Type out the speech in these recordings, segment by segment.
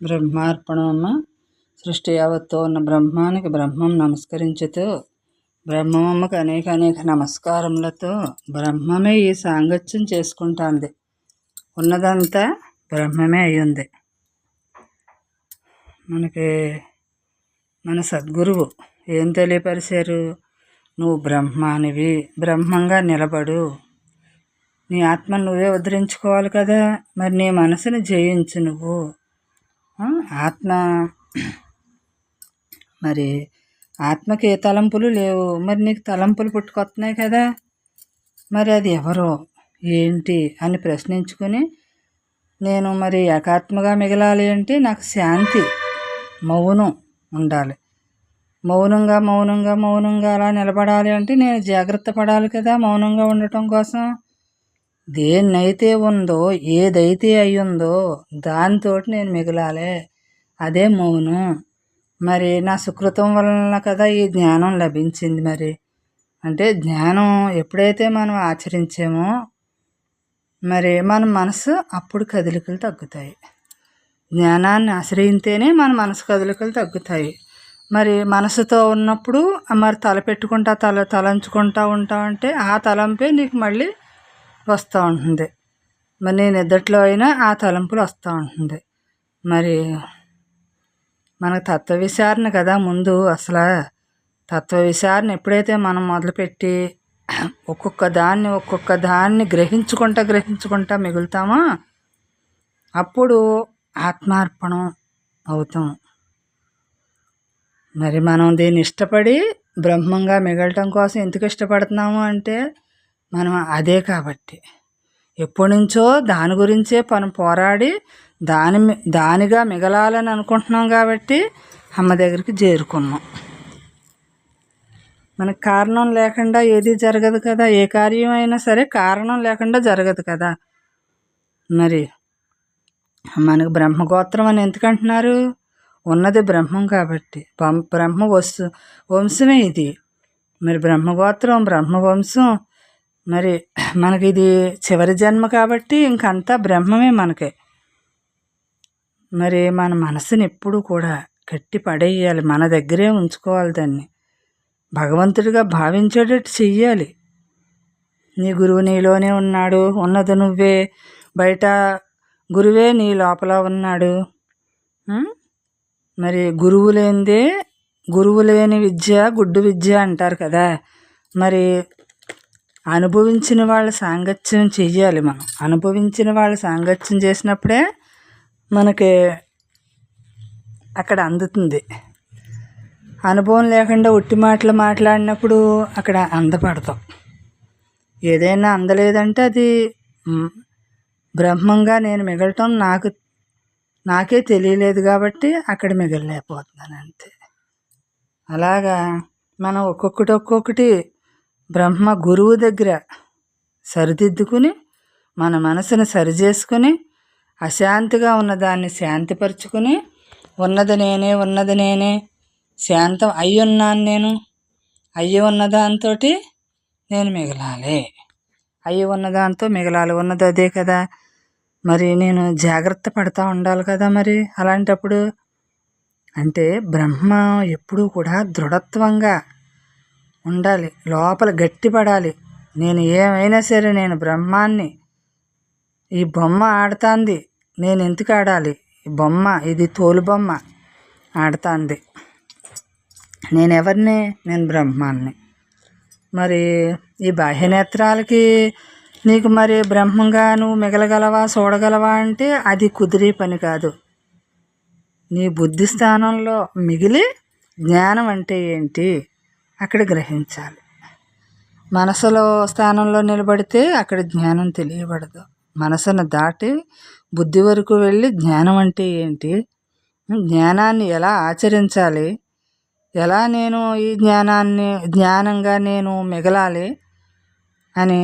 బ్రహ్మార్పణమమ్మ. సృష్టి యావత్తో ఉన్న బ్రహ్మానికి బ్రహ్మం నమస్కరించుతూ బ్రహ్మమ్మకు అనేక అనేక నమస్కారములతో బ్రహ్మమే ఈ సాంగత్యం చేసుకుంటాంది. ఉన్నదంతా బ్రహ్మమే అయ్యింది. మనకి మన సద్గురువు ఏం తెలియపరిచారు? నువ్వు బ్రహ్మానివి, బ్రహ్మంగా నిలబడు, నీ ఆత్మను నువ్వే ఉద్ధరించుకోవాలి కదా. మరి నీ మనసుని జయించు. నువ్వు ఆత్మ, మరి ఆత్మకి ఏ తలంపులు లేవు, మరి నీకు తలంపులు పుట్టుకొస్తున్నాయి కదా. మరి అది ఎవరో ఏంటి అని ప్రశ్నించుకొని, నేను మరి ఏకాత్మగా మిగలాలి అంటే నాకు శాంతి, మౌనం ఉండాలి. మౌనంగా మౌనంగా మౌనంగా అలా నిలబడాలి అంటే నేను జాగ్రత్త పడాలి కదా మౌనంగా ఉండటం కోసం. దేన్నైతే ఉందో, ఏదైతే అయ్యిందో దాంతో నేను మిగలాలి. అదే మౌనం. మరి నా సుకృతం వలన కదా ఈ జ్ఞానం లభించింది. మరి అంటే జ్ఞానం ఎప్పుడైతే మనం ఆచరించామో మరి మన మనసు అప్పుడు కదలికలు తగ్గుతాయి. జ్ఞానాన్ని ఆశ్రయిస్తేనే మన మనసు కదలికలు తగ్గుతాయి. మరి మనసుతో ఉన్నప్పుడు మరి తలపెట్టుకుంటా తలంచుకుంటా ఉంటామంటే ఆ తలంపే నీకు మళ్ళీ వస్తూ ఉంటుంది. మరి నేను నిద్దట్లో అయినా ఆ తలంపులు వస్తూ ఉంటుంది. మరి మనకు తత్వ విచారణ కదా ముందు. అసలు తత్వ విచారణ ఎప్పుడైతే మనం మొదలుపెట్టి ఒక్కొక్క దాన్ని గ్రహించుకుంటా మిగులుతామో అప్పుడు ఆత్మార్పణం అవుతాం. మరి మనం దీన్ని ఇష్టపడి బ్రహ్మంగా మిగలటం కోసం ఎందుకు ఇష్టపడుతున్నాము అంటే మనం అదే కాబట్టి ఎప్పటి నుంచో దాని గురించే పోరాడి దానిగా మిగలాలని అనుకుంటున్నాం కాబట్టి అమ్మ దగ్గరికి చేరుకున్నాం. మనకు కారణం లేకుండా ఏది జరగదు కదా. ఏ కార్యం అయినా సరే కారణం లేకుండా జరగదు కదా. మరి మనకు బ్రహ్మగోత్రం అని ఎందుకంటున్నారు? ఉన్నది బ్రహ్మం కాబట్టి. బ్రహ్మ వంశమే ఇది. మరి బ్రహ్మగోత్రం, బ్రహ్మవంశం. మరి మనకి ఇది చివరి జన్మ కాబట్టి ఇంకంతా బ్రహ్మమే మనకే. మరి మన మనసుని ఎప్పుడు కూడా కట్టి పడేయాలి, మన దగ్గరే ఉంచుకోవాలి. దాన్ని భగవంతుడిగా భావించేటట్టు చెయ్యాలి. నీ గురువు నీలోనే ఉన్నాడు, ఉన్నది నువ్వే, బయట గురువే నీ లోపల ఉన్నాడు. మరి గురువు లేని విద్య గుడ్డు విద్య అంటారు కదా. మరి అనుభవించిన వాళ్ళ సాంగత్యం చెయ్యాలి. మనం అనుభవించిన వాళ్ళ సాంగత్యం చేసినప్పుడే మనకి అక్కడ అందుతుంది. అనుభవం లేకుండా ఉట్టి మాటలు మాట్లాడినప్పుడు అక్కడ అందపడతాం. ఏదైనా అందలేదంటే అది బ్రహ్మంగా నేను మిగలటం నాకే తెలియలేదు కాబట్టి అక్కడ మిగలలేకపోతున్నాను అంతే. అలాగా మనం ఒక్కొక్కటి బ్రహ్మ గురువు దగ్గర సరిదిద్దుకుని మన మనసును సరిచేసుకుని అశాంతిగా ఉన్నదాన్ని శాంతిపరుచుకుని ఉన్నది నేనే శాంతం అయ్యున్నాను. నేను అయ్యి ఉన్నదాంతో నేను మిగలాలి. అయ్యి ఉన్నదాంతో మిగలాలి. ఉన్నది అదే కదా. మరి నేను జాగ్రత్త పడుతూ ఉండాలి కదా. మరి అలాంటప్పుడు అంటే బ్రహ్మ ఎప్పుడూ కూడా దృఢత్వంగా ఉండాలి, లోపల గట్టిపడాలి. నేను ఏమైనా సరే నేను బ్రహ్మాన్ని. ఈ బొమ్మ ఆడుతుంది, నేను ఎందుకు ఆడాలి? ఈ బొమ్మ ఇది తోలు బొమ్మ ఆడుతుంది. నేను ఎవరిని? నేను బ్రహ్మాన్ని. మరి ఈ బాహ్యనేత్రాలకి నీకు మరి బ్రహ్మంగా నువ్వు మిగలగలవా, చూడగలవా అంటే అది కుదిరే పని కాదు. నీ బుద్ధి స్థానంలో మిగిలి జ్ఞానం అంటే ఏంటి అక్కడ గ్రహించాలి. మనసులో స్థానంలో నిలబడితే అక్కడ జ్ఞానం తెలియబడదు. మనసును దాటి బుద్ధి వరకు వెళ్ళి జ్ఞానం అంటే ఏంటి, జ్ఞానాన్ని ఎలా ఆచరించాలి, ఎలా నేను ఈ జ్ఞానంగా నేను మిగలాలి అని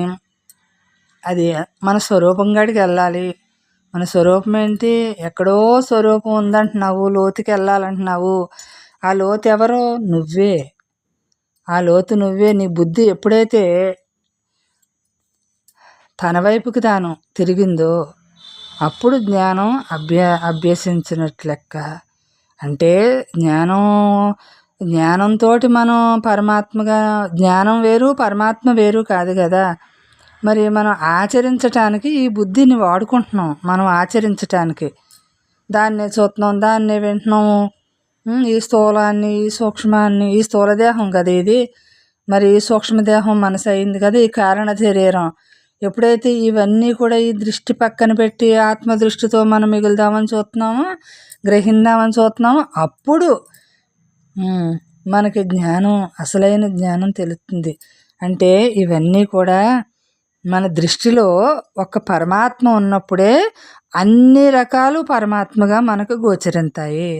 అది మన స్వరూపం కాడికి వెళ్ళాలి. మన స్వరూపం ఏంటి? ఎక్కడో స్వరూపం ఉందంటున్నావు, లోతుకి వెళ్ళాలంటున్నావు. ఆ లోతు ఎవరో? నువ్వే. ఆ లోతు నువ్వే. నీ బుద్ధి ఎప్పుడైతే తన వైపుకి తాను తిరిగిందో అప్పుడు జ్ఞానం అభ్యసించినట్లు లెక్క. అంటే జ్ఞానంతో మనం పరమాత్మగా, జ్ఞానం వేరు పరమాత్మ వేరు కాదు కదా. మరి మనం ఆచరించటానికి ఈ బుద్ధిని వాడుకుంటున్నాం, మనం ఆచరించటానికి. దాన్నే చూస్తున్నాం, దాన్నే వింటున్నాము. ఈ స్థూలాన్ని, ఈ సూక్ష్మాన్ని, ఈ స్థూలదేహం కదా ఇది. మరి ఈ సూక్ష్మదేహం మనసు అయింది కదా, ఈ కారణ శరీరం. ఎప్పుడైతే ఇవన్నీ కూడా ఈ దృష్టి పక్కన పెట్టి ఆత్మ దృష్టితో మనం మిగులుదామని చూస్తున్నామో, గ్రహిందామని చూస్తున్నామో, అప్పుడు మనకి జ్ఞానం, అసలైన జ్ఞానం తెలుస్తుంది. అంటే ఇవన్నీ కూడా మన దృష్టిలో ఒక పరమాత్మ ఉన్నప్పుడే అన్ని రకాలు పరమాత్మగా మనకు గోచరింతాయి.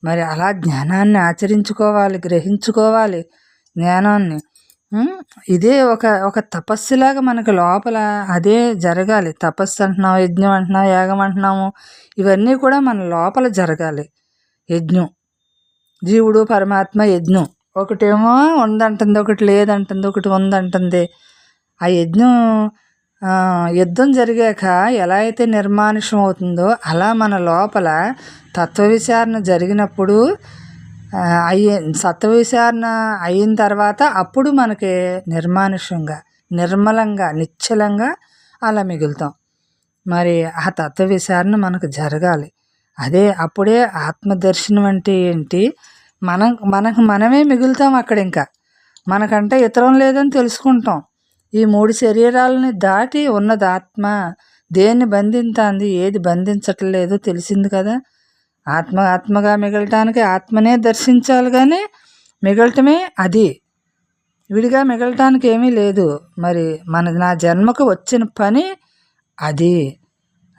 మరి అలా జ్ఞానాన్ని ఆచరించుకోవాలి, గ్రహించుకోవాలి జ్ఞానాన్ని. ఇదే ఒక తపస్సులాగా మనకు లోపల అదే జరగాలి. తపస్సు అంటున్నాం, యజ్ఞం అంటున్నాం, యాగం అంటున్నాము, ఇవన్నీ కూడా మన లోపల జరగాలి. యజ్ఞం, జీవుడు పరమాత్మ యజ్ఞం. ఒకటేమో ఉందంటుంది, ఒకటి లేదంటుంది, ఒకటి ఉందంటుంది. ఆ యుద్ధం జరిగాక ఎలా అయితే నిర్మానుష్యం అవుతుందో, అలా మన లోపల తత్వవిచారణ జరిగినప్పుడు సత్వవిచారణ అయిన తర్వాత అప్పుడు మనకి నిర్మానుష్యంగా, నిర్మలంగా, నిశ్చలంగా అలా మిగులుతాం. మరి ఆ తత్వవిచారణ మనకు జరగాలి. అప్పుడే ఆత్మదర్శనం అంటే ఏంటి, మనకు మనమే మిగులుతాం అక్కడ. ఇంకా మనకంటే ఇతరం లేదని తెలుసుకుంటాం. ఈ 3 శరీరాలని దాటి ఉన్నది ఆత్మ. దేన్ని బంధించింది, ఏది బంధించట్లేదో తెలిసింది కదా. ఆత్మగా మిగలటానికి ఆత్మనే దర్శించాలి, కానీ మిగలటమే అది. విడిగా మిగలటానికి ఏమీ లేదు. మరి నా జన్మకు వచ్చిన పని అది.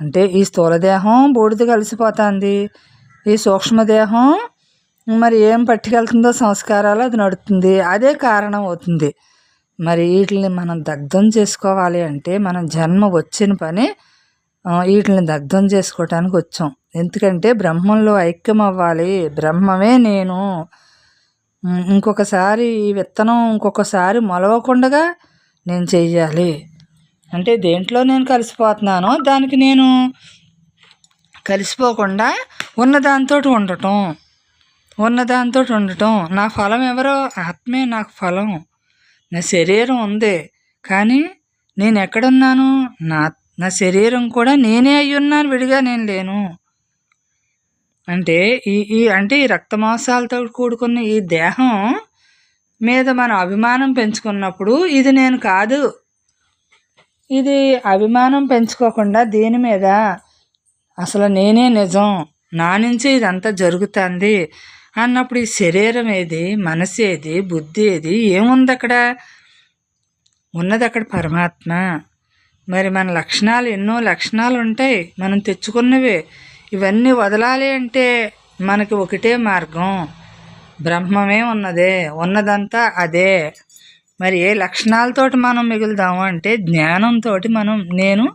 అంటే ఈ స్థూలదేహం బూడిద కలిసిపోతుంది, ఈ సూక్ష్మదేహం మరి ఏం పట్టుకెళ్తుందో సంస్కారాలు అది నడుస్తుంది, అదే కారణం అవుతుంది. మరి వీటిని మనం దగ్ధం చేసుకోవాలి అంటే మన జన్మ వచ్చిన పని వీటిని దగ్ధం చేసుకోవటానికి వచ్చాం. ఎందుకంటే బ్రహ్మంలో ఐక్యం అవ్వాలి. బ్రహ్మమే నేను. ఇంకొకసారి ఈ విత్తనం ఇంకొకసారి మొలవకుండా నేను చెయ్యాలి. అంటే దేంట్లో నేను కలిసిపోతున్నానో దానికి నేను కలిసిపోకుండా ఉన్నదాంతో ఉండటం. నా ఫలం ఎవరో, ఆత్మే నాకు ఫలం. నా శరీరం ఉంది, కానీ నేను ఎక్కడున్నాను, నా శరీరం కూడా నేనే అయ్యున్నాను, విడిగా నేను లేను. అంటే ఈ రక్తమాంసాలతో కూడుకున్న ఈ దేహం మీద మనం అభిమానం పెంచుకున్నప్పుడు ఇది నేను కాదు. ఇది అభిమానం పెంచుకోకుండా దీని మీద అసలు నేనే నిజం, నా నుంచి ఇదంతా జరుగుతుంది అన్నప్పుడు ఈ శరీరం ఏది, మనసు ఏది, బుద్ధి ఏది, ఏముంది అక్కడ? ఉన్నది అక్కడ పరమాత్మ. మరి మన లక్షణాలు, ఎన్నో లక్షణాలు ఉంటాయి మనం తెచ్చుకున్నవే. ఇవన్నీ వదలాలి అంటే మనకి ఒకటే మార్గం, బ్రహ్మమే ఉన్నదంతా అదే. మరి ఏ లక్షణాలతోటి మనం మిగులుదాము అంటే జ్ఞానంతో. నేను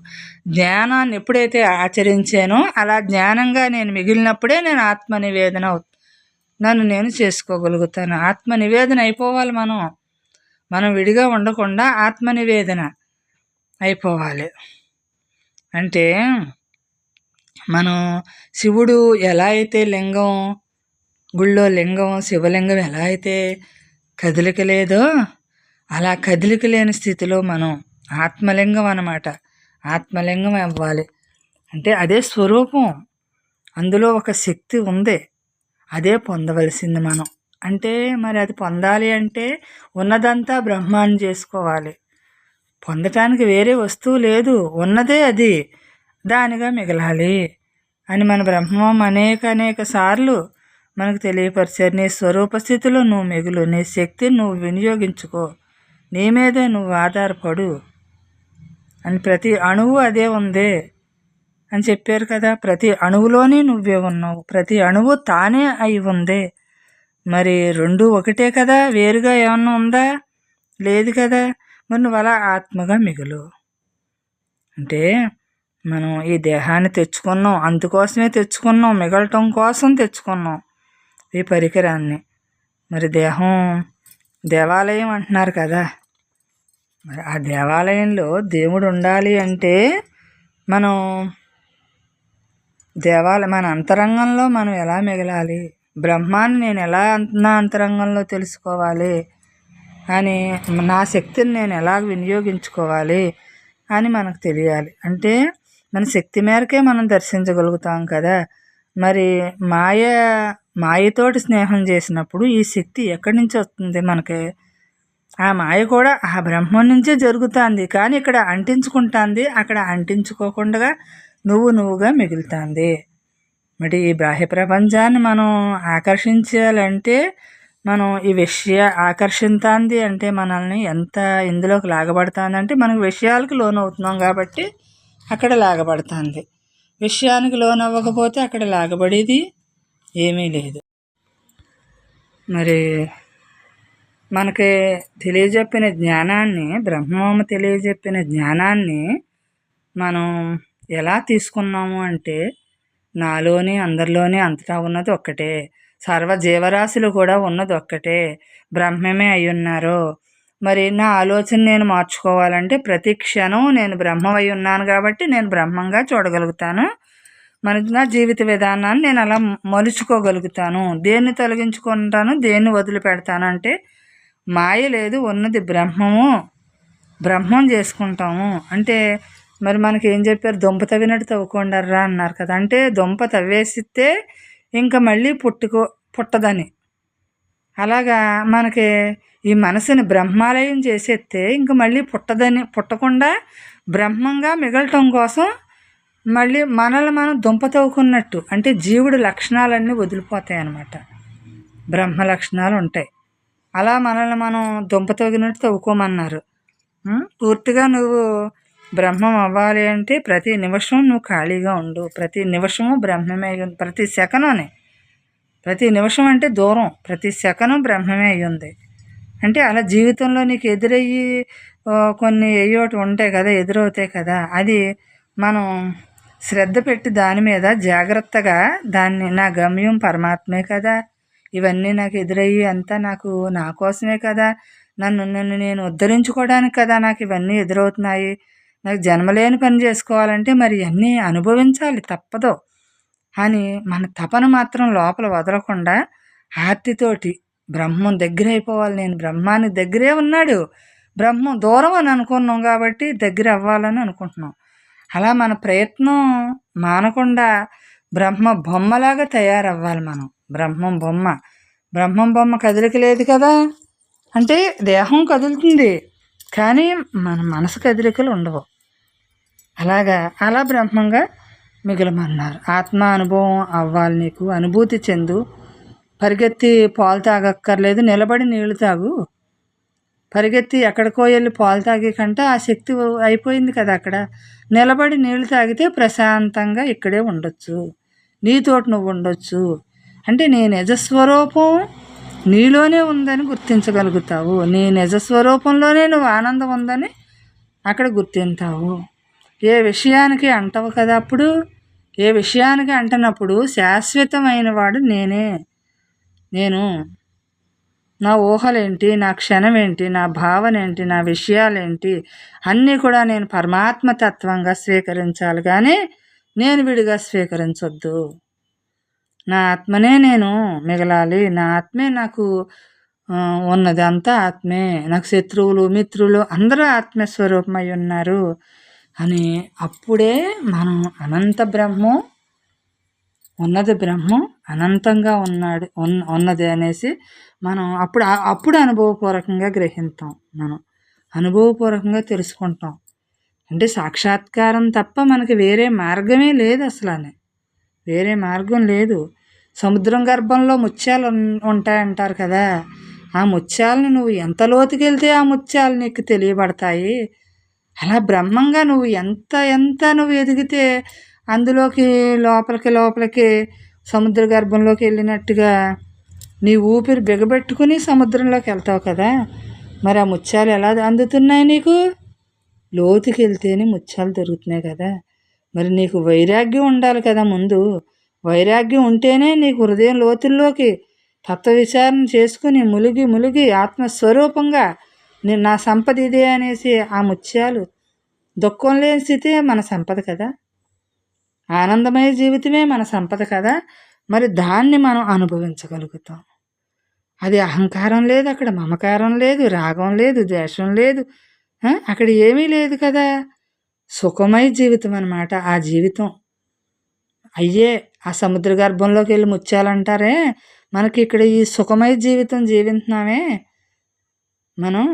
జ్ఞానాన్ని ఎప్పుడైతే ఆచరించానో అలా జ్ఞానంగా నేను మిగిలినప్పుడే నేను ఆత్మనివేదన నన్ను నేను చేసుకోగలుగుతాను. ఆత్మనివేదన అయిపోవాలి. మనం విడిగా ఉండకుండా ఆత్మనివేదన అయిపోవాలి. అంటే మనం శివుడు ఎలా అయితే లింగం, గుళ్ళో లింగం, శివలింగం ఎలా అయితే కదలిక లేదో అలా కదలిక లేని స్థితిలో మనం ఆత్మలింగం అన్నమాట. ఆత్మలింగం అవ్వాలి అంటే అదే స్వరూపం. అందులో ఒక శక్తి ఉంది, అదే పొందవలసింది మనం. అంటే మరి అది పొందాలి అంటే ఉన్నదంతా బ్రహ్మాన్ని చేసుకోవాలి. పొందటానికి వేరే వస్తువు లేదు, ఉన్నదే అది, దానిగా మిగలాలి అని మన బ్రహ్మం అనేక సార్లు మనకు తెలియపరిచారు. నీ స్వరూప స్థితిలో నువ్వు మిగులు, నీ శక్తిని నువ్వు వినియోగించుకో, నీ మీదే నువ్వు ఆధారపడు అని. ప్రతి అణువు అదే ఉంది అని చెప్పారు కదా. ప్రతి అణువులోనే నువ్వే ఉన్నావు, ప్రతి అణువు తానే అయి ఉంది. మరి రెండు ఒకటే కదా, వేరుగా ఏమన్నా ఉందా? లేదు కదా. మరి నువ్వు అలా ఆత్మగా మిగులు. అంటే మనం ఈ దేహాన్ని తెచ్చుకున్నాం, అందుకోసమే తెచ్చుకున్నాం, మిగలటం కోసం తెచ్చుకున్నాం ఈ పరికరాన్ని. మరి దేహం దేవాలయం అంటున్నారు కదా. మరి ఆ దేవాలయంలో దేవుడు ఉండాలి అంటే మనం మన అంతరంగంలో మనం ఎలా మిగలాలి, బ్రహ్మాన్ని నేను ఎలా నా అంతరంగంలో తెలుసుకోవాలి అని, నా శక్తిని నేను ఎలా వినియోగించుకోవాలి అని మనకు తెలియాలి. అంటే మన శక్తి మేరకే మనం దర్శించగలుగుతాం కదా. మరి మాయతోటి స్నేహం చేసినప్పుడు ఈ శక్తి ఎక్కడి నుంచి వస్తుంది మనకి? ఆ మాయ కూడా ఆ బ్రహ్మం నుంచే జరుగుతుంది, కానీ ఇక్కడ అంటించుకుంటుంది, అక్కడ అంటించుకోకుండా నువ్వుగా మిగులుతుంది. మరి ఈ బాహ్య ప్రపంచాన్ని మనం ఆకర్షించాలంటే మనం ఈ ఆకర్షించింది అంటే మనల్ని ఎంత ఇందులోకి లాగబడుతుందంటే మనకు విషయాలకు లోనవుతున్నాం కాబట్టి అక్కడ లాగబడుతుంది. విషయానికి లోనవ్వకపోతే అక్కడ లాగబడేది ఏమీ లేదు. మరి మనకి తెలియజెప్పిన జ్ఞానాన్ని, బ్రహ్మము తెలియజెప్పిన జ్ఞానాన్ని మనం ఎలా తీసుకున్నాము అంటే, నాలోని అందరిలోని అంతటా ఉన్నది ఒక్కటే, సర్వ జీవరాశులు కూడా ఉన్నది ఒక్కటే, బ్రహ్మమే అయ్యున్నారు. మరి నా ఆలోచన నేను మార్చుకోవాలంటే ప్రతి క్షణం నేను బ్రహ్మమై ఉన్నాను కాబట్టి నేను బ్రహ్మంగా చూడగలుగుతాను. మరి నా జీవిత విధానాన్ని నేను అలా మలుచుకోగలుగుతాను. దేన్ని తొలగించుకుంటాను, దేన్ని వదిలిపెడతాను అంటే మాయ లేదు, ఉన్నది బ్రహ్మం చేసుకుంటాము. అంటే మరి మనకి ఏం చెప్పారు, దుంప తవ్వినట్టు తవ్వుకోండర్రా అన్నారు కదా. అంటే దుంప తవ్వేసితే ఇంకా మళ్ళీ పుట్టదని. అలాగా మనకి ఈ మనసుని బ్రహ్మాలయం చేసేస్తే ఇంక మళ్ళీ పుట్టకుండా బ్రహ్మంగా మిగలటం కోసం మళ్ళీ మనల్ని మనం దుంప తవ్వుకున్నట్టు, అంటే జీవుడి లక్షణాలన్నీ వదిలిపోతాయి అన్నమాట. బ్రహ్మ లక్షణాలు ఉంటాయి. అలా మనల్ని మనం దుంప తవ్వినట్టు తవ్వుకోమన్నారు. పూర్తిగా నువ్వు బ్రహ్మం అవ్వాలి అంటే ప్రతి నిమిషం నువ్వు ఖాళీగా ఉండు. ప్రతి నిమిషము బ్రహ్మమే అయ్యింది. ప్రతి నిమిషం అంటే దూరం, ప్రతి సెకనం బ్రహ్మమే అయ్యింది. అంటే అలా జీవితంలో నీకు ఎదురయ్యి కొన్ని ఏయోటి ఉంటాయి కదా, ఎదురవుతాయి కదా, అది మనం శ్రద్ధ పెట్టి దాని మీద జాగ్రత్తగా దాన్ని, నా గమ్యం పరమాత్మే కదా, ఇవన్నీ నాకు ఎదురయ్యి అంతా నా కోసమే కదా, నన్ను నేను ఉద్ధరించుకోవడానికి కదా నాకు ఇవన్నీ ఎదురవుతున్నాయి, నాకు జన్మలేని పని చేసుకోవాలంటే మరి ఇవన్నీ అనుభవించాలి, తప్పదు అని మన తపన మాత్రం లోపల వదలకుండా ఆర్తితోటి బ్రహ్మం దగ్గర అయిపోవాలి. నేను బ్రహ్మానికి దగ్గరే ఉన్నాడు, బ్రహ్మం దూరం అని అనుకున్నాం కాబట్టి దగ్గర అవ్వాలని అనుకుంటున్నాం. అలా మన ప్రయత్నం మానకుండా బ్రహ్మ బొమ్మలాగా తయారవ్వాలి మనం. బ్రహ్మం బొమ్మ కదలిక లేదు కదా, అంటే దేహం కదులుతుంది కానీ మన మనసు కదలికలు ఉండవు. అలా బ్రహ్మంగా మిగలమన్నారు. ఆత్మ అనుభవం అవ్వాలి నీకు, అనుభూతి చెందు. పరిగెత్తి పాలు తాగక్కర్లేదు, నిలబడి నీళ్లు తాగు. పరిగెత్తి ఎక్కడికో వెళ్ళి పాలు తాగే కంటే ఆ శక్తి అయిపోయింది కదా అక్కడ. నిలబడి నీళ్లు తాగితే ప్రశాంతంగా ఇక్కడే ఉండొచ్చు, నీతోటి నువ్వు ఉండొచ్చు. అంటే నీ నిజస్వరూపం నీలోనే ఉందని గుర్తించగలుగుతావు. నీ నిజస్వరూపంలోనే నువ్వు ఆనందం ఉందని అక్కడ గుర్తింతావు. ఏ విషయానికి అంటవు కదా అప్పుడు. ఏ విషయానికి అంటనప్పుడు శాశ్వతమైన వాడు నేను నా ఊహలేంటి, నా క్షణం ఏంటి, నా భావన ఏంటి, నా విషయాలేంటి అన్నీ కూడా నేను పరమాత్మతత్వంగా స్వీకరించాలి, కానీ నేను విడిగా స్వీకరించొద్దు. నా ఆత్మనే నేను మిగలాలి, నా ఆత్మే నాకు ఉన్నది, అంతా ఆత్మే. నాకు శత్రువులు మిత్రులు అందరూ ఆత్మస్వరూపమై ఉన్నారు అని అప్పుడే మనం అనంత బ్రహ్మం, ఉన్నది బ్రహ్మం అనంతంగా ఉన్నది అనేసి మనం అప్పుడు అనుభవపూర్వకంగా గ్రహిస్తాం, మనం అనుభవపూర్వకంగా తెలుసుకుంటాం. అంటే సాక్షాత్కారం తప్ప మనకి వేరే మార్గమే లేదు, అసలు వేరే మార్గం లేదు. సముద్రం గర్భంలో ముత్యాలు ఉంటాయంటారు కదా, ఆ ముత్యాలను నువ్వు ఎంత లోతుకి వెళ్తే ఆ ముత్యాలు నీకు తెలియబడతాయి. అలా బ్రహ్మంగా నువ్వు ఎంత నువ్వు ఎదిగితే అందులోకి లోపలికి సముద్ర గర్భంలోకి వెళ్ళినట్టుగా నీ ఊపిరి బిగబెట్టుకుని సముద్రంలోకి వెళ్తావు కదా. మరి ఆ ముత్యాలు ఎలా అందుతున్నాయి నీకు? లోతుకి వెళ్తేనే ముత్యాలు దొరుకుతున్నాయి కదా. మరి నీకు వైరాగ్యం ఉండాలి కదా ముందు. వైరాగ్యం ఉంటేనే నీకు హృదయం లోతుల్లోకి తత్వ విచారణ చేసుకుని ములిగి ఆత్మస్వరూపంగా నా సంపద ఇదే అనేసి ఆ ముత్యాలు దుఃఖం లేని స్థితే మన సంపద కదా. ఆనందమయ జీవితమే మన సంపద కదా. మరి దాన్ని మనం అనుభవించగలుగుతాం. అది అహంకారం లేదు, అక్కడ మమకారం లేదు, రాగం లేదు, ద్వేషం లేదు, అక్కడ ఏమీ లేదు కదా. సుఖమయ జీవితం అన్నమాట ఆ జీవితం. అయ్యే ఆ సముద్ర గర్భంలోకి వెళ్ళి ముత్యాలంటారే, మనకి ఇక్కడ ఈ సుఖమయ జీవితం జీవిస్తున్నామే మనం.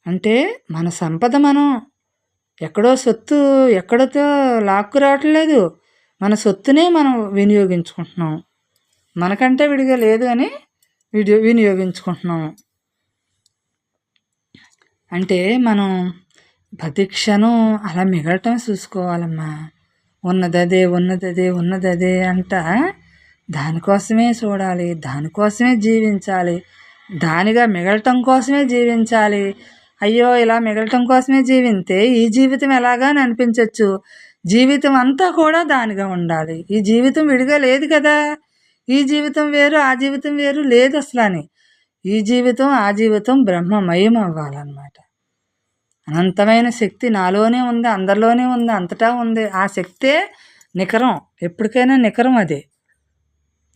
అంటే మన సంపద మనం ఎక్కడో సొత్తు ఎక్కడితో లాక్కు రావట్లేదు, మన సొత్తునే మనం వినియోగించుకుంటున్నాం. మనకంటే విడిగా లేదు అని వినియోగించుకుంటున్నాం. అంటే మనం ప్రతి క్షణం అలా మిగలటం చూసుకోవాలమ్మా. ఉన్నదదే ఉన్నదదే ఉన్నదదే అంట దానికోసమే చూడాలి, దానికోసమే జీవించాలి, దానిగా మిగలటం కోసమే జీవించాలి. అయ్యో ఇలా మిగలటం కోసమే జీవింతే ఈ జీవితం ఎలాగా అని అనిపించవచ్చు. జీవితం అంతా కూడా దానిగా ఉండాలి. ఈ జీవితం విడిగా లేదు కదా. ఈ జీవితం వేరు ఆ జీవితం వేరు లేదు అసలు అని. ఈ జీవితం ఆ జీవితం బ్రహ్మమయం అవ్వాలన్నమాట. అనంతమైన శక్తి నాలోనే ఉంది, అందరిలోనే ఉంది, అంతటా ఉంది. ఆ శక్తే నికరం, ఎప్పటికైనా నికరం. అది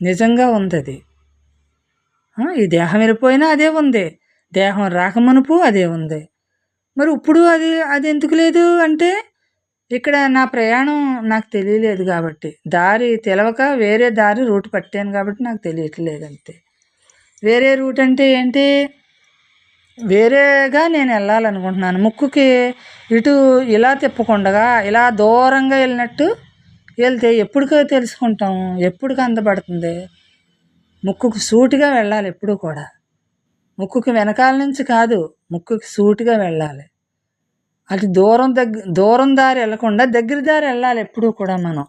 నిజంగా ఉంది. అది ఈ దేహం వెళ్ళిపోయినా అదే ఉంది, దేహం రాకమునుపు అదే ఉంది. మరి ఇప్పుడు అది అది ఎందుకు లేదు అంటే ఇక్కడ నా ప్రయాణం నాకు తెలియలేదు కాబట్టి, దారి తెలవక వేరే దారి రూట్ పట్టాను కాబట్టి నాకు తెలియట్లేదు అంతే. వేరే రూట్ అంటే ఏంటి, వేరేగా నేను వెళ్ళాలనుకుంటున్నాను. ముక్కుకి ఇటు ఇలా తిప్పకుండగా ఇలా దూరంగా వెళ్ళినట్టు వెళ్తే ఎప్పుడుకో తెలుసుకుంటాం, ఎప్పుడుకి అందబడుతుంది. ముక్కుకు సూటిగా వెళ్ళాలి ఎప్పుడు కూడా. ముక్కుకి వెనకాల నుంచి కాదు, ముక్కుకి సూటిగా వెళ్ళాలి. అది దూరం దారి వెళ్ళకుండా దగ్గర దారి వెళ్ళాలి ఎప్పుడూ కూడా. మనం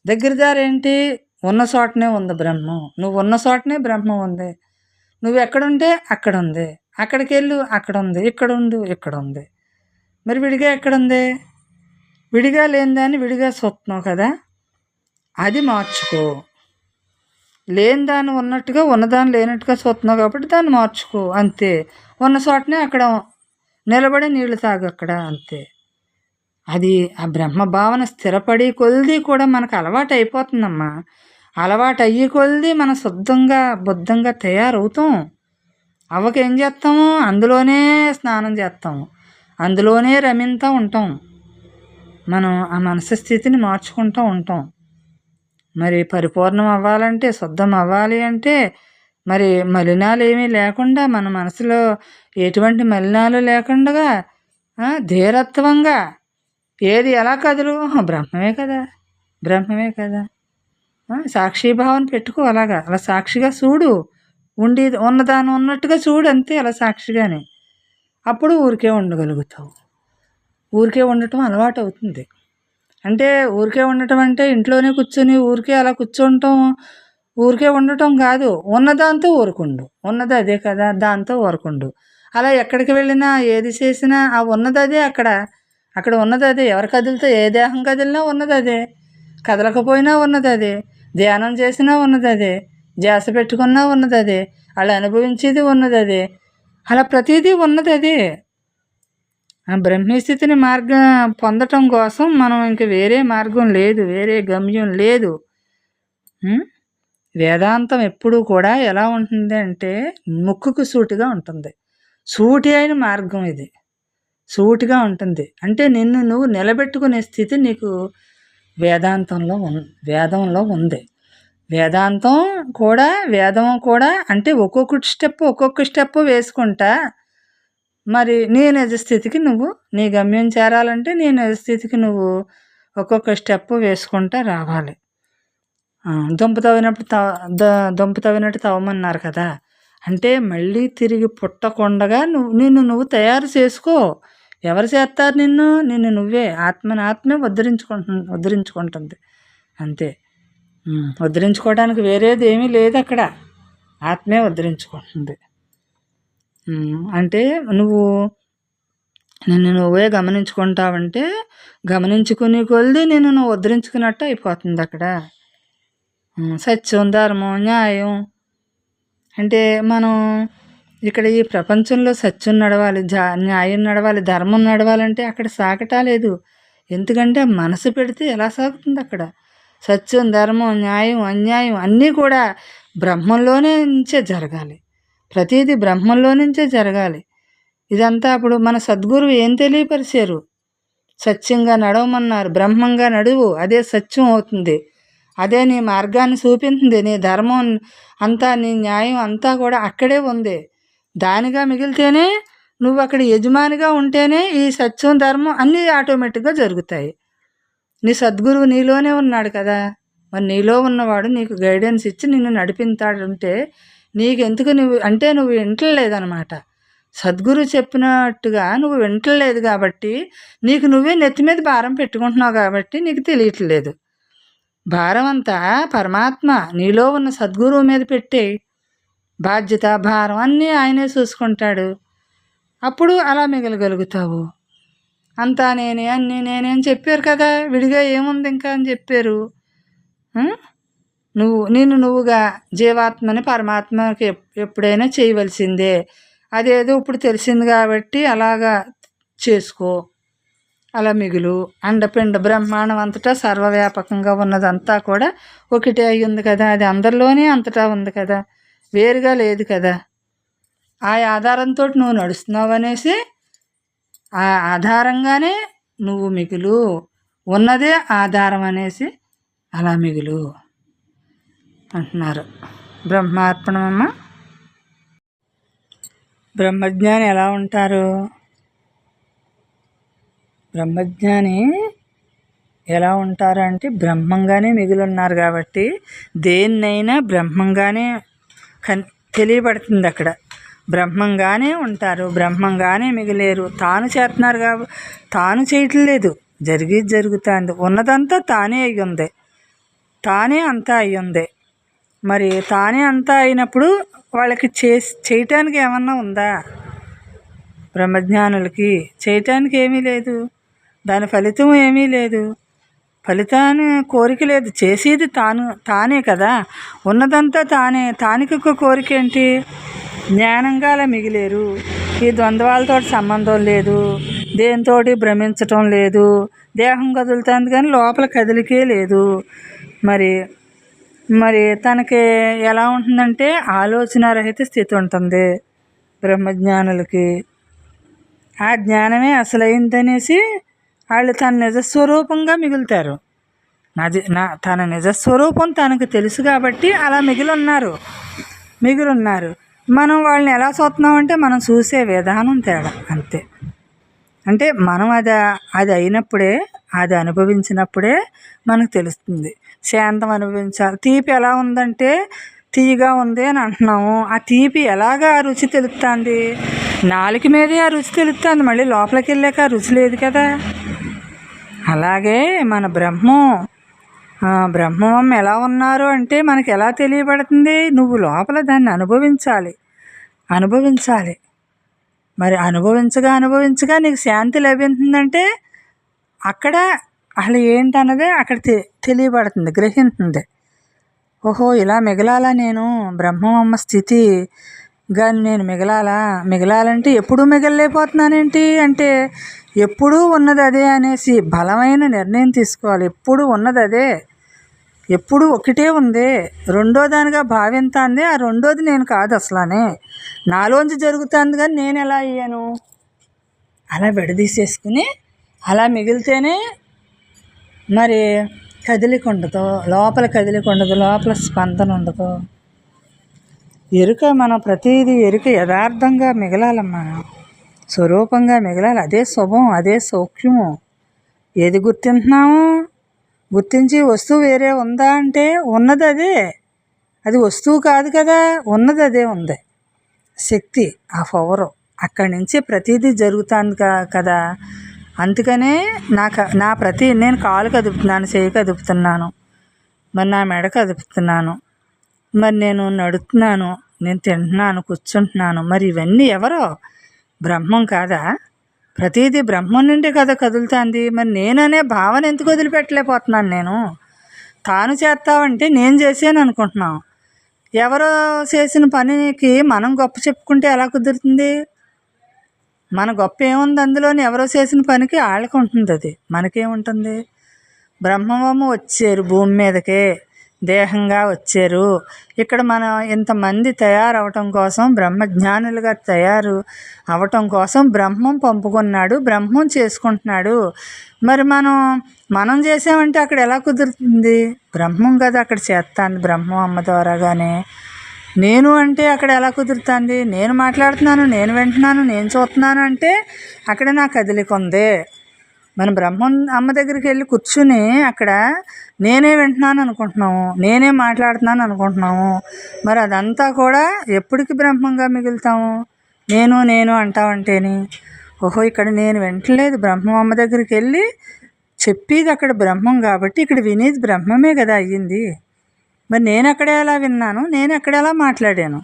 దగ్గర దారి ఏంటి, ఉన్న చోటనే ఉంది బ్రహ్మం. నువ్వు ఉన్న చోటనే బ్రహ్మం ఉంది. నువ్వు ఎక్కడుంటే అక్కడ ఉంది, అక్కడికి వెళ్ళు అక్కడ ఉంది, ఇక్కడ ఉండు ఇక్కడ ఉంది. మరి విడిగా ఎక్కడుంది, విడిగా లేని దాన్ని విడిగా చూస్తున్నావు కదా. అది మార్చుకో. లేని దాన్ని ఉన్నట్టుగా ఉన్నదాన్ని లేనట్టుగా చూస్తున్నావు కాబట్టి దాన్ని మార్చుకో అంతే. ఉన్న చోటనే అక్కడ నిలబడి నీళ్లు తాగు అక్కడ అంతే. అది ఆ బ్రహ్మ భావన స్థిరపడి కొలిది కూడా మనకు అలవాటు అయిపోతుందమ్మా. అలవాటు అయ్యి కొలిది మనం శుద్ధంగా బుద్ధంగా తయారవుతాం. అవ్వకేం చేస్తాము, అందులోనే స్నానం చేస్తాము, అందులోనే రమింతా ఉంటాం. మనం ఆ మనసు స్థితిని మార్చుకుంటూ ఉంటాం. మరి పరిపూర్ణం అవ్వాలంటే, శుద్ధం అవ్వాలి అంటే మరి మలినాలు ఏమీ లేకుండా, మన మనసులో ఎటువంటి మలినాలు లేకుండా ధీరత్వంగా ఏది ఎలా కదులు బ్రహ్మమే కదా, బ్రహ్మమే కదా. సాక్షిభావన పెట్టుకో. అలా సాక్షిగా చూడు, ఉండి ఉన్నదాన్ని ఉన్నట్టుగా చూడు అంతే, అలా సాక్షిగానే. అప్పుడు ఊరికే ఉండగలుగుతావు. ఊరికే ఉండటం అలవాటు అవుతుంది. అంటే ఊరికే ఉండటం అంటే ఇంట్లోనే కూర్చొని ఊరికే అలా కూర్చుంటాం, ఊరికే ఉండటం కాదు. ఉన్నదాంతో ఊరుకుండు, ఉన్నది అదే కదా, దాంతో ఊరుకుండు. అలా ఎక్కడికి వెళ్ళినా ఏది చేసినా ఆ ఉన్నది అదే. అక్కడ ఉన్నది అదే. ఎవరు కదిలితే ఏ దేహం కదిలినా ఉన్నది అదే, కదలకపోయినా ఉన్నది అదే, ధ్యానం చేసినా ఉన్నది అదే, ధ్యాస పెట్టుకున్నా ఉన్నది అదే, అలా అనుభవించేది ఉన్నది అదే. అలా ప్రతిదీ ఉన్నది అదే. బ్రహ్మస్థితిని మార్గం పొందటం కోసం మనం ఇంక వేరే మార్గం లేదు, వేరే గమ్యం లేదు. వేదాంతం ఎప్పుడూ కూడా ఎలా ఉంటుంది అంటే ముక్కుకు సూటిగా ఉంటుంది. సూటి అయిన మార్గం ఇది, సూటిగా ఉంటుంది. అంటే నిన్ను నువ్వు నిలబెట్టుకునే స్థితి నీకు వేదంలో ఉంది. వేదం కూడా అంటే ఒక్కొక్క స్టెప్ వేసుకుంటా మరి నీ నిజ స్థితికి నువ్వు, నీ గమ్యం చేరాలంటే నీ నిజ స్థితికి నువ్వు ఒక్కొక్క స్టెప్ వేసుకుంటా రావాలి. దుంప తవ్వినట్టు తవ్వమన్నారు కదా. అంటే మళ్ళీ తిరిగి పుట్టకుండగా నిన్ను తయారు చేసుకో. ఎవరు చేస్తారు నిన్ను నువ్వే. ఆత్మే ఉద్ధరించుకుంటుంది అంతే. ఉద్ధరించుకోవడానికి వేరేది ఏమీ లేదు అక్కడ, ఆత్మే ఉద్ధరించుకుంటుంది. అంటే నువ్వు నిన్ను నువ్వే గమనించుకుంటావంటే గమనించుకుని కొలిది నువ్వు ఉద్ధరించుకున్నట్టు అయిపోతుంది అక్కడ. సత్యం, ధర్మం, న్యాయం అంటే మనం ఇక్కడ ఈ ప్రపంచంలో సత్యం నడవాలి, న్యాయం నడవాలి, ధర్మం నడవాలంటే అక్కడ సాకటా లేదు. ఎందుకంటే మనసు పెడితే ఎలా సాగుతుంది అక్కడ? సత్యం, ధర్మం, న్యాయం, అన్యాయం అన్నీ కూడా బ్రహ్మంలోనే నుంచే జరగాలి. ప్రతీది బ్రహ్మంలో నుంచే జరగాలి. ఇదంతా అప్పుడు మన సద్గురువు ఏం తెలియపరిచారు? సత్యంగా నడవమన్నారు. బ్రహ్మంగా నడువు, అదే సత్యం అవుతుంది. అదే నీ మార్గాన్ని చూపించింది. నీ ధర్మం అంతా, నీ న్యాయం అంతా కూడా అక్కడే ఉంది. దానిగా మిగిలితేనే నువ్వు అక్కడ యజమానిగా ఉంటేనే ఈ సత్యం, ధర్మం అన్నీ ఆటోమేటిక్గా జరుగుతాయి. నీ సద్గురువు నీలోనే ఉన్నాడు కదా. మరి నీలో ఉన్నవాడు నీకు గైడెన్స్ ఇచ్చి నిన్ను నడిపించాడంటే నీకెందుకు నువ్వు వింటలేదనమాట. సద్గురు చెప్పినట్టుగా నువ్వు వింటలేదు కాబట్టి నీకు నువ్వే నెత్తి మీద భారం పెట్టుకుంటున్నావు కాబట్టి నీకు తెలియట్లేదు. భారం అంతా పరమాత్మ నీలో ఉన్న సద్గురువు మీద పెట్టే బాధ్యత, భారం అన్నీ ఆయనే చూసుకుంటాడు. అప్పుడు అలా మిగలగలుగుతావు. అంతా నేనే, అన్నీ నేనే అని చెప్పారు కదా. విడిగా ఏముంది ఇంకా అని చెప్పారు. నువ్వుగా జీవాత్మని పరమాత్మకి ఎప్పుడైనా చేయవలసిందే. అదేదో ఇప్పుడు తెలిసింది కాబట్టి అలాగా చేసుకో. అలా మిగులు. అండపిండ బ్రహ్మాండం అంతటా సర్వవ్యాపకంగా ఉన్నదంతా కూడా ఒకటే అయి ఉంది కదా. అది అందరిలోనే అంతటా ఉంది కదా, వేరుగా లేదు కదా. ఆ ఆధారంతో నువ్వు నడుస్తున్నావు అనేసి ఆ ఆధారంగానే నువ్వు మిగులు. ఉన్నదే ఆధారం అనేసి అలా మిగులు అంటున్నారు. బ్రహ్మార్పణమమ్మ. బ్రహ్మజ్ఞాని ఎలా ఉంటారు? బ్రహ్మజ్ఞాని ఎలా ఉంటారంటే బ్రహ్మంగానే మిగిలిన్నారు కాబట్టి దేన్నైనా బ్రహ్మంగానే తెలియబడుతుంది. అక్కడ బ్రహ్మంగానే ఉంటారు, బ్రహ్మంగానే మిగిలేరు. తాను చేస్తున్నారు కాబట్టి తాను చేయట్లేదు, జరుగుతుంది. ఉన్నదంతా తానే అయి ఉంది, తానే అంతా అయి ఉంది. మరి తానే అంతా అయినప్పుడు వాళ్ళకి చేయటానికి ఏమన్నా ఉందా? బ్రహ్మజ్ఞానులకి చేయటానికి ఏమీ లేదు. దాని ఫలితం ఏమీ లేదు. ఫలితాన్ని కోరిక లేదు. చేసేది తానే కదా. ఉన్నదంతా తానే. తానికి ఒక కోరిక ఏంటి? జ్ఞానంగా అలా మిగిలేరు. ఈ ద్వంద్వాలతో సంబంధం లేదు, దేనితోటి భ్రమించటం లేదు. దేహం కదులుతుంది కానీ లోపల కదిలికే లేదు. మరి తనకి ఎలా ఉంటుందంటే ఆలోచనారహిత స్థితి ఉంటుంది బ్రహ్మజ్ఞానులకి. ఆ జ్ఞానమే అసలైందనేసి వాళ్ళు తన నిజస్వరూపంగా మిగులుతారు. తన నిజస్వరూపం తనకు తెలుసు కాబట్టి అలా మిగిలిన్నారు. మనం వాళ్ళని ఎలా చూస్తున్నామంటే మనం చూసే విధానం తేడా అంతే. అంటే మనం అది అయినప్పుడే, అది అనుభవించినప్పుడే మనకు తెలుస్తుంది. శాంతం అనుభవించాలి. తీపి ఎలా ఉందంటే తీయగా ఉంది అని అంటున్నాము. ఆ తీపి ఎలాగా ఆ రుచి తెలుస్తుంది? నాలుక మీదే ఆ రుచి తెలుస్తుంది, మళ్ళీ లోపలికి వెళ్ళాక ఆ రుచి లేదు కదా. అలాగే మన బ్రహ్మం ఎలా ఉన్నారు అంటే మనకి ఎలా తెలియబడుతుంది? నువ్వు లోపల దాన్ని అనుభవించాలి. మరి అనుభవించగా నీకు శాంతి లభించిందంటే అక్కడ అసలు ఏంటన్నదే అక్కడ తెలియబడుతుంది, గ్రహించింది. ఓహో, ఇలా మిగలాలా నేను? బ్రహ్మమ్మ స్థితిగా నేను మిగలాలంటే ఎప్పుడూ మిగలలేకపోతున్నానేంటి అంటే ఎప్పుడూ ఉన్నది అదే అనేసి బలమైన నిర్ణయం తీసుకోవాలి. ఎప్పుడు ఉన్నది అదే, ఎప్పుడు ఒకటే ఉంది. రెండో దానిగా భావించింది, ఆ రెండోది నేను కాదు అసలనే. నాలోంచి జరుగుతుంది కానీ నేను ఎలా అయ్యాను? అలా విడదీసేసుకుని అలా మిగిలితేనే మరి కదిలిక ఉండదు, లోపల కదిలిక ఉండదు, లోపల స్పందన ఉండదు. మన ప్రతిదీ యథార్థంగా మిగలాలమ్మా, స్వరూపంగా మిగలాలి. అదే శుభం, అదే సౌఖ్యము. ఏది గుర్తింటున్నాము? గుర్తించి వస్తువు వేరే ఉందా అంటే ఉన్నది అదే. అది వస్తువు కాదు కదా, ఉన్నది అదే ఉంది. శక్తి, ఆ పవరు అక్కడి నుంచి ప్రతిదీ జరుగుతుంది కదా. అందుకనే నేను కాలు కదుపుతున్నాను, చేయి కదుపుతున్నాను, మరి నా మెడ కదుపుతున్నాను, మరి నేను నడుస్తున్నాను, నేను తింటున్నాను, కూర్చుంటున్నాను. మరి ఇవన్నీ ఎవరో? బ్రహ్మం కాదా? ప్రతిదీ బ్రహ్మం నుండి కదా కదులుతుంది. మరి నేననే భావన ఎందుకు వదిలిపెట్టలేకపోతున్నాను? నేను తాను చేస్తావంటే నేను చేసాను అనుకుంటున్నాం. ఎవరో చేసిన పనికి మనం గొప్ప చెప్పుకుంటే ఎలా కుదురుతుంది? మన గొప్ప ఏముంది అందులోని? ఎవరో చేసిన పనికి వాళ్ళకి ఉంటుంది, అది మనకేముంటుంది? బ్రహ్మము వచ్చారు భూమి మీదకే, దేహంగా వచ్చారు. ఇక్కడ మనం ఇంతమంది తయారవటం కోసం, బ్రహ్మజ్ఞానులుగా తయారు అవటం కోసం బ్రహ్మం పంపుకున్నాడు, బ్రహ్మం చేసుకుంటున్నాడు. మరి మనం చేసామంటే అక్కడ ఎలా కుదురుతుంది? బ్రహ్మం కదా అక్కడ చేస్తాను, బ్రహ్మం అమ్మ ద్వారాగానే. నేను అంటే అక్కడ ఎలా కుదురుతుంది? నేను మాట్లాడుతున్నాను, నేను వింటున్నాను, నేను చూస్తున్నాను అంటే అక్కడ నా కదలిక ఉంది. మనం బ్రహ్మం అమ్మ దగ్గరికి వెళ్ళి కూర్చుని అక్కడ నేనే వింటున్నాను అనుకుంటున్నాము, నేనే మాట్లాడుతున్నాను అనుకుంటున్నాము. మరి అదంతా కూడా ఎప్పటికి బ్రహ్మంగా మిగులుతాము? నేను నేను అంటావంటేని, ఓహో ఇక్కడ నేను వింటలేదు, బ్రహ్మం అమ్మ దగ్గరికి వెళ్ళి చెప్పేది అక్కడ బ్రహ్మం కాబట్టి ఇక్కడ వినేది బ్రహ్మమే కదా అయ్యింది. మరి నేను ఎక్కడ ఎలా విన్నాను, నేను ఎక్కడ ఎలా మాట్లాడాను,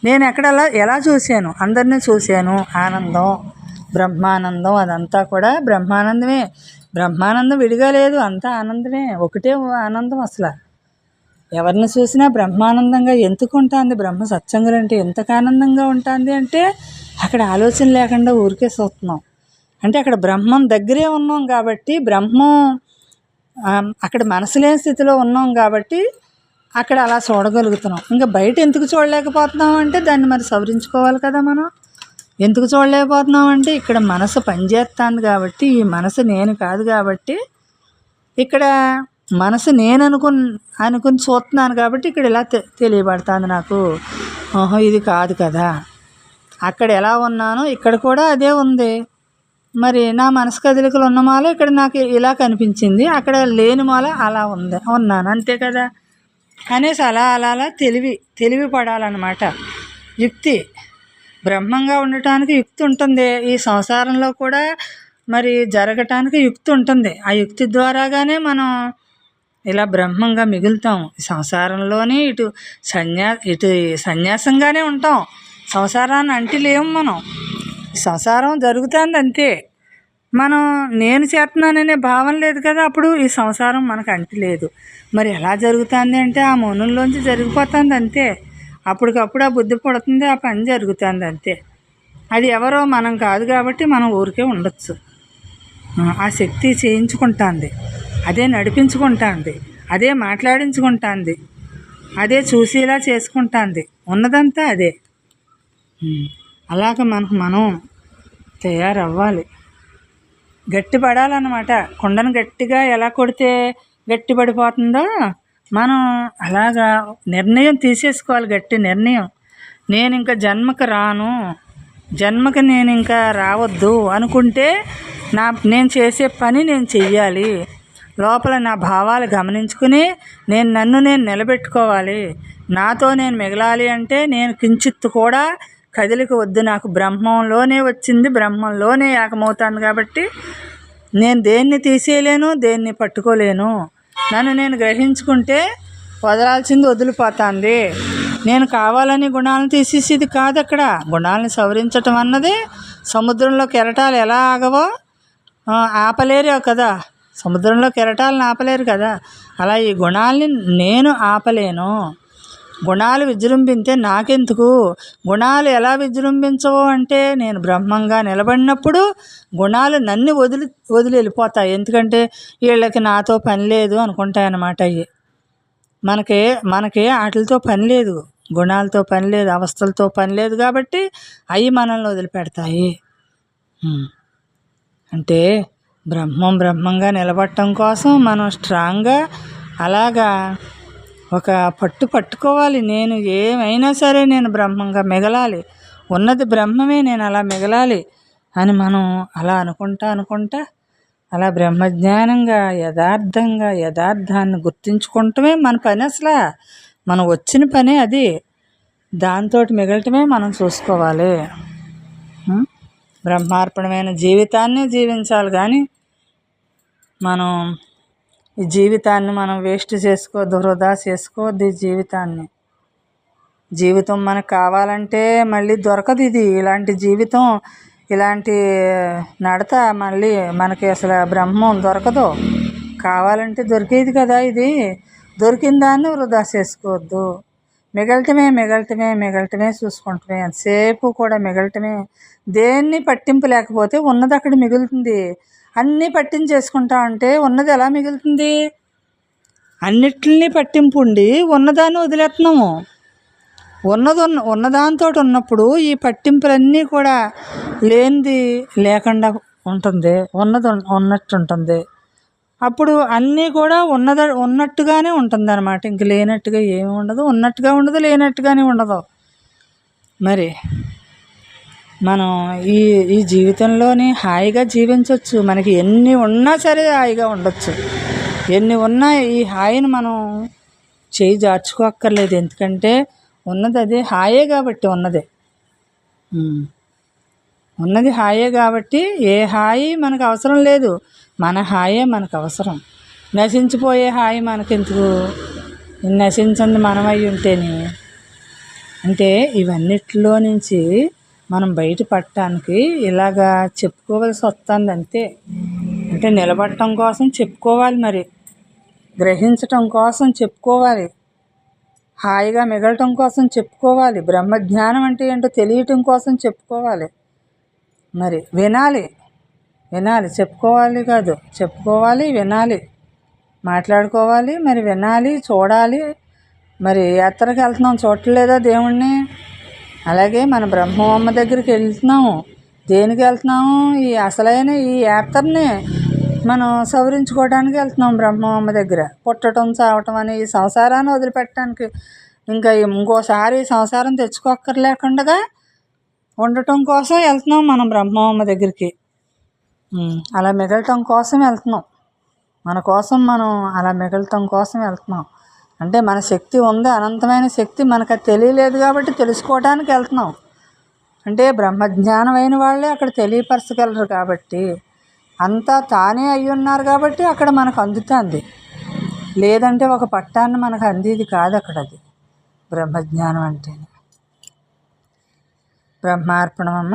నేను ఎక్కడ ఎలా చూశాను, అందరినీ చూశాను. ఆనందం, బ్రహ్మానందం, అదంతా కూడా బ్రహ్మానందమే. బ్రహ్మానందం విడిగా లేదు, అంతా ఆనందమే, ఒకటే ఆనందం. అసలు ఎవరిని చూసినా బ్రహ్మానందంగా ఎందుకు ఉంటుంది? బ్రహ్మ సత్సంగులు అంటే ఎంతకు ఆనందంగా ఉంటుంది అంటే అక్కడ ఆలోచన లేకుండా ఊరికే చూస్తున్నాం అంటే అక్కడ బ్రహ్మం దగ్గరే ఉన్నాం కాబట్టి, బ్రహ్మం అక్కడ మనసు లేని స్థితిలో ఉన్నాం కాబట్టి అక్కడ అలా చూడగలుగుతున్నాం. ఇంకా బయట ఎందుకు చూడలేకపోతున్నాం అంటే దాన్ని మరి సవరించుకోవాలి కదా మనం. ఎందుకు చూడలేకపోతున్నాం అంటే ఇక్కడ మనసు పనిచేస్తుంది కాబట్టి, ఈ మనసు నేను కాదు కాబట్టి, ఇక్కడ మనసు నేను అనుకుని చూస్తున్నాను కాబట్టి ఇక్కడ ఇలా తెలియబడుతుంది నాకు. ఓహో ఇది కాదు కదా, అక్కడ ఎలా ఉన్నానో ఇక్కడ కూడా అదే ఉంది. మరి నా మనసు కదలికలు ఉన్న మాల ఇక్కడ నాకు ఇలా కనిపించింది, అక్కడ లేని మాల అలా ఉన్నాను, అంతే కదా అనేసి అలా అలా అలా తెలివి పడాలన్నమాట. యుక్తి, బ్రహ్మంగా ఉండటానికి యుక్తి ఉంటుంది. ఈ సంసారంలో కూడా మరి జరగటానికి యుక్తి ఉంటుంది. ఆ యుక్తి ద్వారాగానే మనం ఇలా బ్రహ్మంగా మిగులుతాం. ఈ సంసారంలోనే ఇటు సన్యాసంగానే ఉంటాం. సంసారాన్ని అంటి లేము మనం. సంసారం జరుగుతుంది అంతే. మనం నేను చేస్తున్నాననే భావన లేదు కదా, అప్పుడు ఈ సంసారం మనకు అంటి లేదు. మరి ఎలా జరుగుతుంది అంటే ఆ మౌనంలోంచి జరిగిపోతుంది అంతే. అప్పటికప్పుడు ఆ బుద్ధి పుడుతుంది, ఆ పని జరుగుతుంది అంతే. అది ఎవరో మనం కాదు కాబట్టి మనం ఊరికే ఉండొచ్చు. ఆ శక్తి చేయించుకుంటుంది, అదే నడిపించుకుంటుంది, అదే మాట్లాడించుకుంటుంది, అదే చూసేలా చేసుకుంటుంది, ఉన్నదంతా అదే. అలాగ మనం తయారవ్వాలి, గట్టిపడాలన్నమాట. కుండను గట్టిగా ఎలా కొడితే గట్టి పడిపోతుందో మనం అలాగా నిర్ణయం తీసేసుకోవాలి, గట్టి నిర్ణయం. నేను ఇంకా జన్మకు రాను, జన్మకి నేను ఇంకా రావద్దు అనుకుంటే నేను చేసే పని నేను చెయ్యాలి. లోపల నా భావాలు గమనించుకుని నన్ను నేను నిలబెట్టుకోవాలి. నాతో నేను మిగలాలి అంటే నేను కించిత్తు కూడా కదిలిక వద్దు. నాకు బ్రహ్మంలోనే వచ్చింది, బ్రహ్మంలోనే ఏకమవుతాను కాబట్టి నేను దేన్ని తీసేయలేను, దేన్ని పట్టుకోలేను. నన్ను నేను గ్రహించుకుంటే వదలాల్సింది వదిలిపోతుంది. నేను కావాలని గుణాలను తీసేసేది కాదు. అక్కడ గుణాలను సవరించటం అన్నది సముద్రంలో కెరటాలు ఎలా ఆగవో ఆపలేరు కదా, సముద్రంలో కెరటాలను ఆపలేరు కదా, అలా ఈ గుణాలని నేను ఆపలేను. గుణాలు విజృంభింతే నాకెందుకు? గుణాలు ఎలా విజృంభించవు అంటే నేను బ్రహ్మంగా నిలబడినప్పుడు గుణాలు నన్ను వదిలి వెళ్ళిపోతాయి. ఎందుకంటే వీళ్ళకి నాతో పని లేదు అనుకుంటాయన్నమాట. అవి మనకి వాటితో పని లేదు, గుణాలతో పని లేదు, అవస్థలతో పని లేదు కాబట్టి అవి మనల్ని వదిలిపెడతాయి. అంటే బ్రహ్మంగా నిలబడటం కోసం మనం స్ట్రాంగ్గా అలాగా ఒక పట్టుకోవాలి. నేను ఏమైనా సరే నేను బ్రహ్మంగా మిగలాలి, ఉన్నది బ్రహ్మమే, నేను అలా మిగలాలి అని మనం అలా అనుకుంటా అలా బ్రహ్మజ్ఞానంగా యథార్థాన్ని గుర్తించుకుంటమే మన పని. అసలు మనం వచ్చిన పనే అది, దాంతో మిగలటమే మనం చూసుకోవాలి. బ్రహ్మార్పణమైన జీవితాన్ని జీవించాలి. కానీ మనం ఈ జీవితాన్ని మనం వేస్ట్ చేసుకోవద్దు, వృధా చేసుకోవద్దు. ఈ జీవితం మనకు కావాలంటే మళ్ళీ దొరకదు. ఇలాంటి జీవితం, ఇలాంటి నడత మళ్ళీ మనకి అసలు బ్రహ్మం దొరకదు. కావాలంటే దొరికేది కదా ఇది. దొరికిన దాన్ని వృధా చేసుకోవద్దు. మిగలటమే చూసుకుంటమే ఎంతసేపు కూడా మిగలటమే. దేన్ని పట్టింపు లేకపోతే ఉన్నది అక్కడ మిగులుతుంది. అన్నీ పట్టించేసుకుంటా ఉంటే ఉన్నది ఎలా మిగులుతుంది? అన్నిటిని పట్టింపు ఉండి ఉన్నదాన్ని వదిలేస్తున్నాము. ఉన్నదాంతో ఉన్నప్పుడు ఈ పట్టింపులన్నీ కూడా లేనిది లేకుండా ఉంటుంది, ఉన్నది ఉన్నట్టు ఉంటుంది. అప్పుడు అన్నీ కూడా ఉన్నట్టుగానే ఉంటుంది అన్నమాట. ఇంక లేనట్టుగా ఏమి ఉండదు, ఉన్నట్టుగా ఉండదు, లేనట్టుగానే ఉండదు. మరి మనం ఈ ఈ జీవితంలోని హాయిగా జీవించవచ్చు. మనకి ఎన్ని ఉన్నా సరే హాయిగా ఉండొచ్చు. ఎన్ని ఉన్నా ఈ హాయిని మనం చేయి జార్చుకోక్కర్లేదు. ఎందుకంటే ఉన్నది అదే హాయే కాబట్టి ఉన్నది హాయే కాబట్టి ఏ హాయి మనకు అవసరం లేదు. మన హాయే మనకు అవసరం. నశించిపోయే హాయి మనకెందుకు? నశించింది మనమై ఉంటేనే. అంటే ఇవన్నిటిలో నుంచి మనం బయటపడటానికి ఇలాగా చెప్పుకోవలసి వస్తుంది అంతే. అంటే నిలబడటం కోసం చెప్పుకోవాలి, మరి గ్రహించటం కోసం చెప్పుకోవాలి, హాయిగా మిగలటం కోసం చెప్పుకోవాలి, బ్రహ్మజ్ఞానం అంటే ఏంటో తెలియటం కోసం చెప్పుకోవాలి. మరి వినాలి, చెప్పుకోవాలి కాదు, చెప్పుకోవాలి, వినాలి, మాట్లాడుకోవాలి, మరి వినాలి, చూడాలి. మరి యాత్రకు వెళ్తున్నాం, చూడట్లేదా దేవుణ్ణి? అలాగే మన బ్రహ్మమ్మ దగ్గరికి వెళ్తున్నాము. దేనికి వెళ్తున్నాము? ఈ అసలైన ఈ యాత్రని మనం సవరించుకోవడానికి వెళ్తున్నాం బ్రహ్మమ్మ దగ్గర. పుట్టడం, చావటం అని ఈ సంసారాన్ని వదిలిపెట్టడానికి, ఇంకా ఇంకోసారి సంసారం తెచ్చుకోక్కర్లేకుండా ఉండటం కోసం వెళ్తున్నాం మనం బ్రహ్మమ్మ దగ్గరికి. అలా మిగలటం కోసం వెళ్తున్నాం. మన కోసం మనం అలా మిగలటం కోసం వెళ్తున్నాం. అంటే మన శక్తి ఉంది, అనంతమైన శక్తి. మనకు అది తెలియలేదు కాబట్టి తెలుసుకోవడానికి వెళ్తున్నాం. అంటే బ్రహ్మజ్ఞానం అయిన వాళ్ళే అక్కడ తెలియపరచగలరు కాబట్టి, అంతా తానే అయి ఉన్నారు కాబట్టి అక్కడ మనకు అందుతుంది. లేదంటే ఒక పట్టాన్ని మనకు అందేది కాదు అక్కడ. అది బ్రహ్మజ్ఞానం అంటే. బ్రహ్మార్పణమమ్మ.